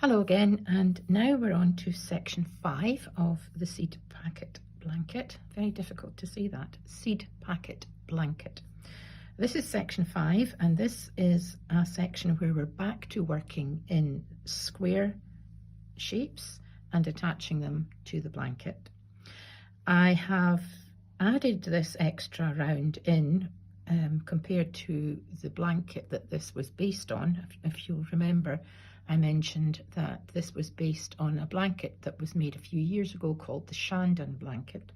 Hello again, and now we're on to section 5 of the seed packet blanket. Very difficult to say that. Seed packet blanket. This is section 5, and this is a section where we're back to working in square shapes and attaching them to the blanket. I have added this extra round in compared to the blanket that this was based on. If you'll remember, I mentioned that this was based on a blanket that was made a few years ago called the Shandon blanket.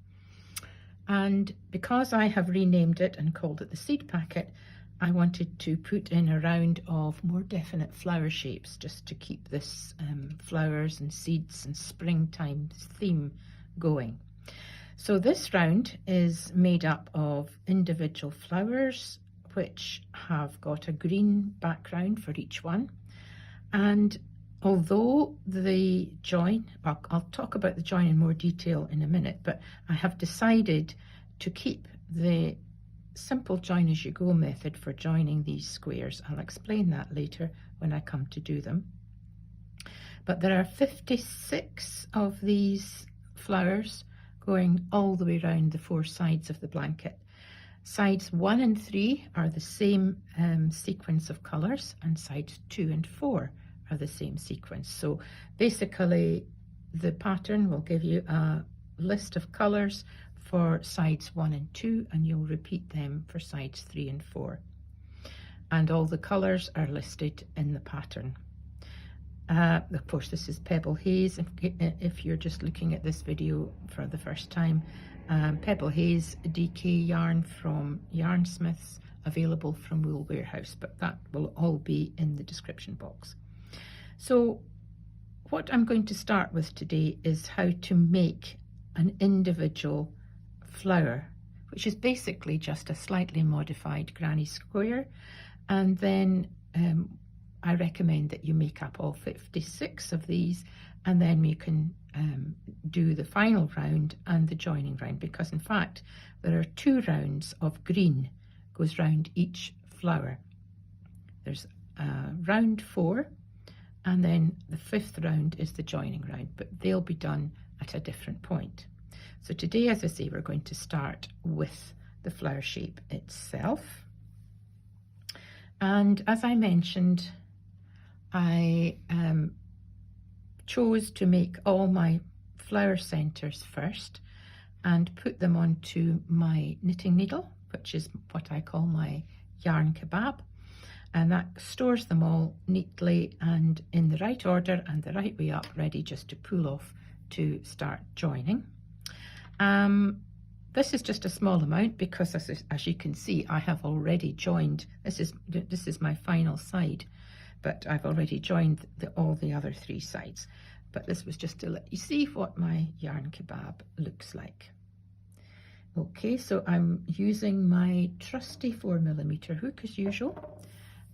And because I have renamed it and called it the seed packet, I wanted to put in a round of more definite flower shapes just to keep this flowers and seeds and springtime theme going. So this round is made up of individual flowers which have got a green background for each one. And although the join, I'll talk about the join in more detail in a minute, but I have decided to keep the simple join as you go method for joining these squares. I'll explain that later when I come to do them. But there are 56 of these flowers going all the way around the 4 sides of the blanket. Sides 1 and 3 are the same sequence of colours, and sides 2 and 4 are the same sequence. So basically the pattern will give you a list of colours for sides 1 and 2, and you'll repeat them for sides 3 and 4. And all the colours are listed in the pattern. Of course, this is Pebble Haze. If you're just looking at this video for the first time, Pebble Haze DK yarn from Yarnsmiths, available from Wool Warehouse, but that will all be in the description box. So what I'm going to start with today is how to make an individual flower, which is basically just a slightly modified granny square, and then I recommend that you make up all 56 of these, and then we can do the final round and the joining round, because in fact there are 2 rounds of green goes round each flower. There's round 4, and then the 5th round is the joining round, but they'll be done at a different point. So today, as I say, we're going to start with the flower shape itself. And as I mentioned, I chose to make all my flower centers first and put them onto my knitting needle, which is what I call my yarn kebab, and that stores them all neatly and in the right order and the right way up, ready just to pull off to start joining. This is just a small amount because as you can see, I have already joined. This is my final side, but I've already joined all the other 3 sides. But this was just to let you see what my yarn kebab looks like. Okay, so I'm using my trusty 4mm hook as usual,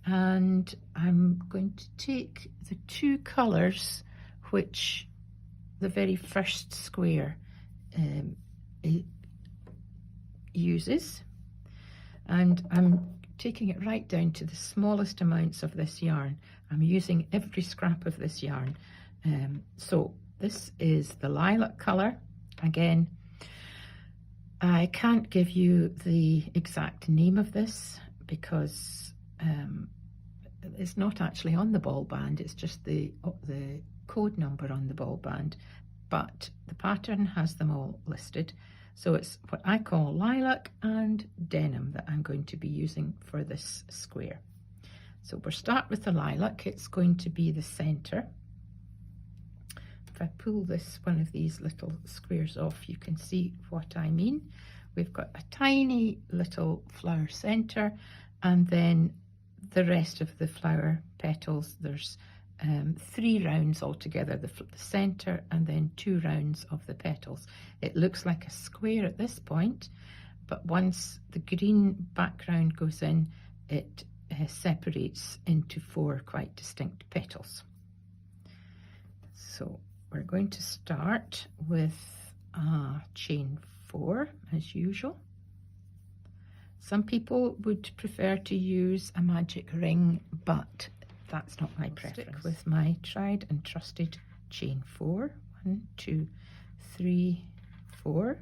and I'm going to take the 2 colours which the very first square it uses, and I'm taking it right down to the smallest amounts of this yarn. I'm using every scrap of this yarn. So this is the lilac colour. Again, I can't give you the exact name of this because it's not actually on the ball band, it's just the code number on the ball band, but the pattern has them all listed. So it's what I call lilac and denim that I'm going to be using for this square. So we'll start with the lilac. It's going to be the center. If I pull one of these little squares off, you can see what I mean. We've got a tiny little flower center, and then the rest of the flower petals, there's 3 rounds altogether, the center and then 2 rounds of the petals. It looks like a square at this point, but once the green background goes in, it separates into 4 quite distinct petals. So we're going to start with chain 4 as usual. Some people would prefer to use a magic ring, but that's not my preference. Stick with my tried and trusted chain 4. 1, 2, 3, 4,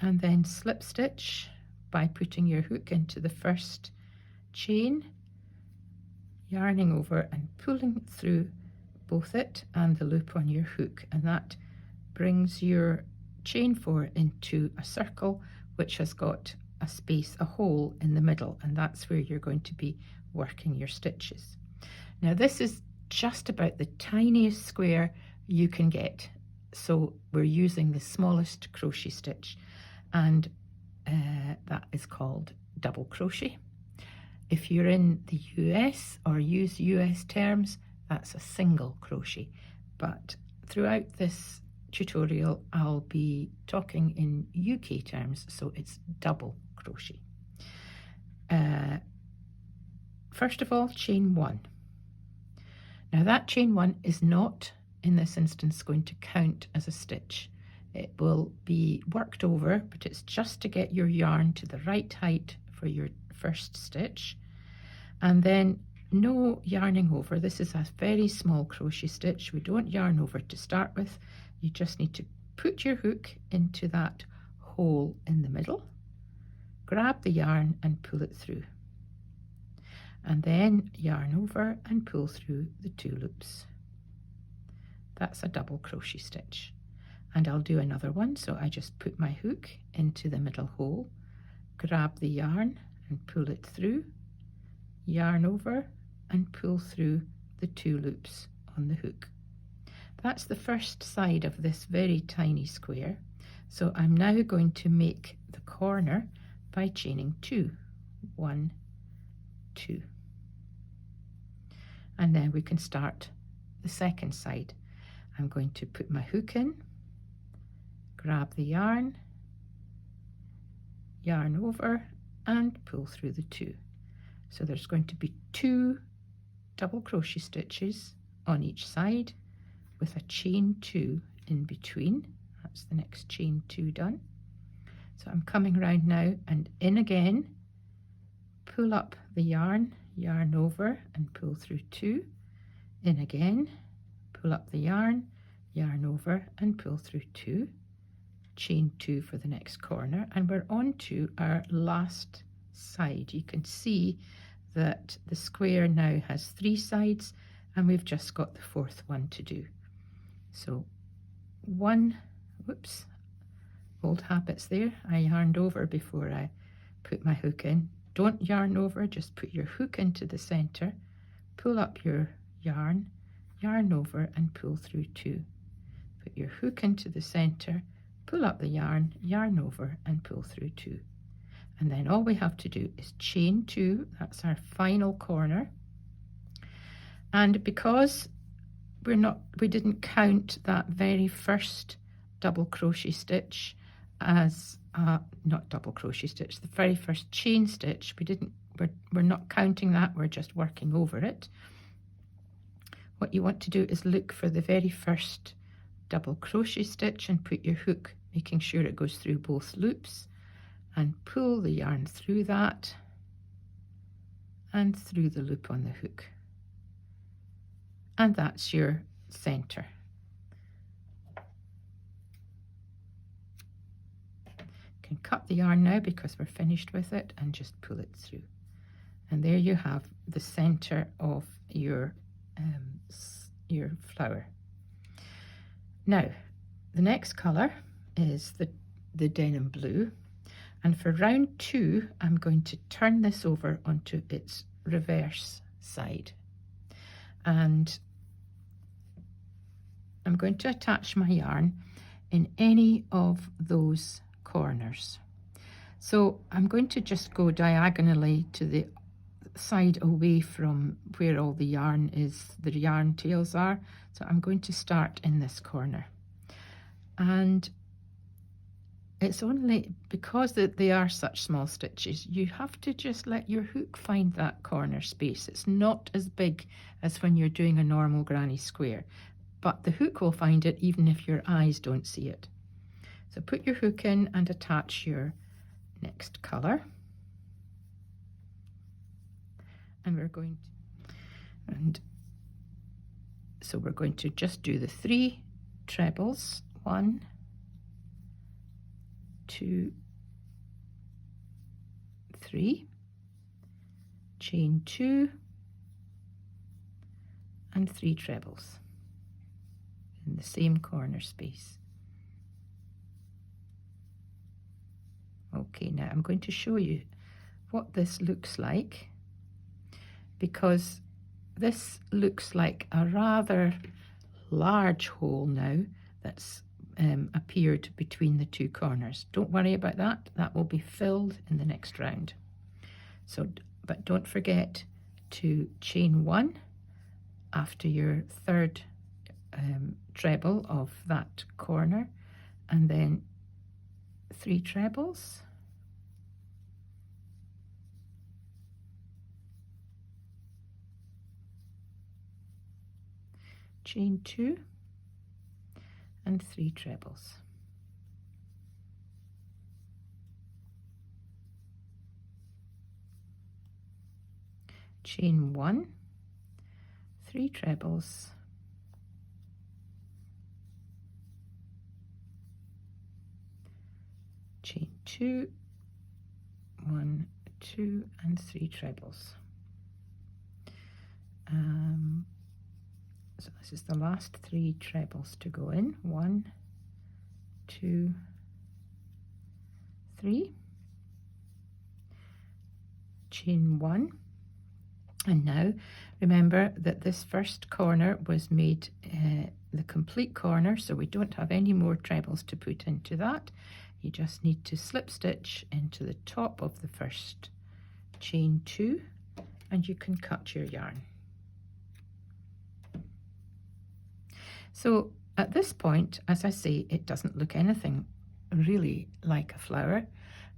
and then slip stitch by putting your hook into the first chain, yarning over and pulling through both it and the loop on your hook, and that brings your chain 4 into a circle which has got a space, a hole in the middle, and that's where you're going to be working your stitches. Now this is just about the tiniest square you can get, so we're using the smallest crochet stitch, and that is called double crochet. If you're in the US or use US terms, that's a single crochet, but throughout this tutorial I'll be talking in UK terms, so it's double crochet. First of all, chain 1. Now that chain 1 is not in this instance going to count as a stitch. It will be worked over, but it's just to get your yarn to the right height for your first stitch, and then no yarning over. This is a very small crochet stitch. We don't yarn over to start with. You just need to put your hook into that hole in the middle, grab the yarn and pull it through, and then yarn over and pull through the 2 loops. That's a double crochet stitch, and I'll do another one. So I just put my hook into the middle hole, grab the yarn and pull it through, yarn over and pull through the 2 loops on the hook. That's the first side of this very tiny square. So I'm now going to make the corner by chaining 2. 1, 2. And then we can start the second side. I'm going to put my hook in, grab the yarn, yarn over and pull through the 2. So there's going to be 2 double crochet stitches on each side with a chain 2 in between. That's the next chain 2 done. So I'm coming around now and in again, pull up the yarn, yarn over and pull through 2, in again, pull up the yarn, yarn over and pull through 2, chain 2 for the next corner, and we're on to our last side. You can see that the square now has 3 sides and we've just got the 4th one to do. So 1, whoops, old habits there, I yarned over before I put my hook in. Don't yarn over, just put your hook into the center, pull up your yarn, yarn over and pull through 2. Put your hook into the center, pull up the yarn, yarn over and pull through 2. And then all we have to do is chain 2, that's our final corner. And because we didn't count that very first double crochet stitch as not double crochet stitch, the very first chain stitch, we're not counting that, we're just working over it. What you want to do is look for the very first double crochet stitch and put your hook, making sure it goes through both loops, and pull the yarn through that and through the loop on the hook, and that's your center. You can cut the yarn now because we're finished with it and just pull it through, and there you have the center of your flower. Now the next color is the denim blue, and for round 2 I'm going to turn this over onto its reverse side, and I'm going to attach my yarn in any of those corners. So I'm going to just go diagonally to the side away from where all the yarn tails are. So I'm going to start in this corner, and it's only because they are such small stitches, you have to just let your hook find that corner space. It's not as big as when you're doing a normal granny square, but the hook will find it even if your eyes don't see it. So put your hook in and attach your next color, and we're going to And so we're going to just do the 3 trebles, 1, 2, 3, chain 2 and 3 trebles in the same corner space. Okay, now I'm going to show you what this looks like, because this looks like a rather large hole now that's appeared between the 2 corners. Don't worry about that, that will be filled in the next round. So, but don't forget to chain 1 after your 3rd treble of that corner, and then 3 trebles, chain 2 and 3 trebles. Chain 1, 3 trebles, chain 2, 1, 2 and 3 trebles. So this is the last 3 trebles to go in. 1, 2, 3, chain 1, and now remember that this first corner was made the complete corner, so we don't have any more trebles to put into that. You just need to slip stitch into the top of the first chain 2 and you can cut your yarn. So at this point, as I say, it doesn't look anything really like a flower,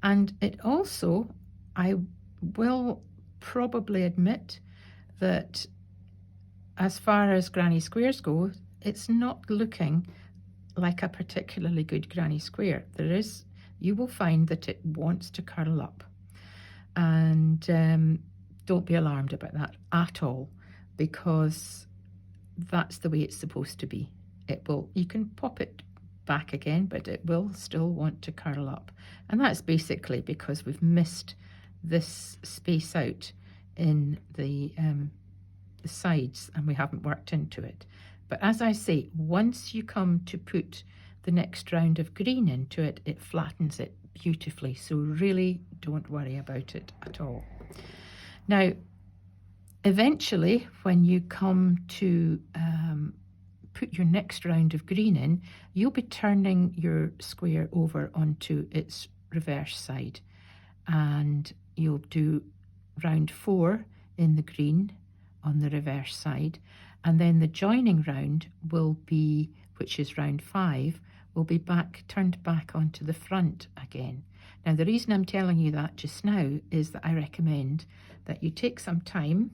and it also, I will probably admit that as far as granny squares go, it's not looking like a particularly good granny square. You will find that it wants to curl up, and don't be alarmed about that at all, because that's the way it's supposed to be. You can pop it back again, but it will still want to curl up, and that's basically because we've missed this space out in the sides and we haven't worked into it. But as I say, once you come to put the next round of green into it, it flattens it beautifully, so really don't worry about it at all. Now eventually, when you come to put your next round of green in, you'll be turning your square over onto its reverse side, and you'll do round 4 in the green on the reverse side, and then the joining round will be, which is round 5, will be turned back onto the front again. Now the reason I'm telling you that just now is that I recommend that you take some time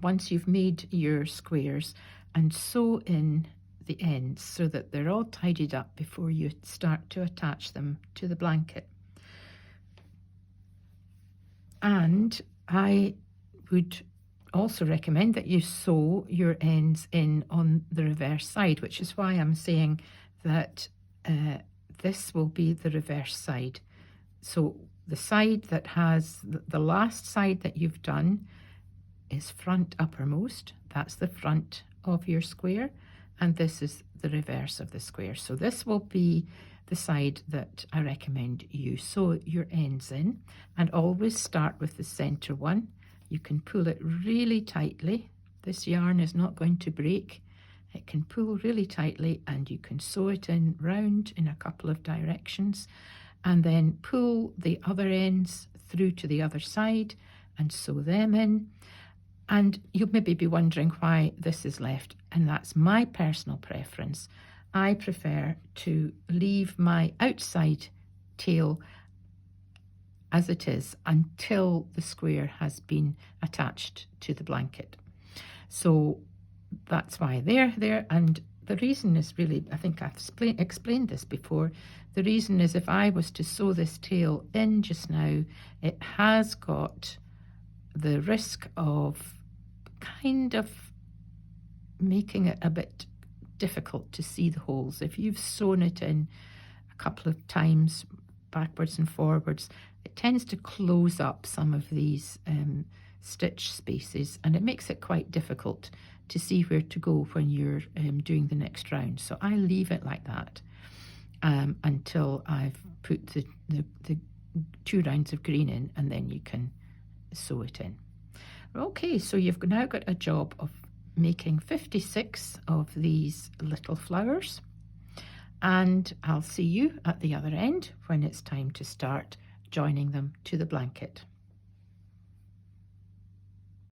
once you've made your squares and sew in the ends so that they're all tidied up before you start to attach them to the blanket. And I would also recommend that you sew your ends in on the reverse side, which is why I'm saying that this will be the reverse side. So the side that has the last side that you've done is front uppermost. That's the front of your square, and this is the reverse of the square. So this will be the side that I recommend you sew your ends in, and always start with the center one. You can pull it really tightly. This yarn is not going to break. It can pull really tightly, and you can sew it in round in a couple of directions, and then pull the other ends through to the other side and sew them in. And you'll maybe be wondering why this is left, and that's my personal preference. I prefer to leave my outside tail as it is until the square has been attached to the blanket. So that's why they're there, and the reason is really, I think I've explained this before, the reason is if I was to sew this tail in just now, it has got the risk of kind of making it a bit difficult to see the holes. If you've sewn it in a couple of times backwards and forwards, it tends to close up some of these stitch spaces, and it makes it quite difficult to see where to go when you're doing the next round. So I leave it like that until I've put the 2 rounds of green in, and then you can sew it in. Okay, so you've now got a job of making 56 of these little flowers, and I'll see you at the other end when it's time to start joining them to the blanket.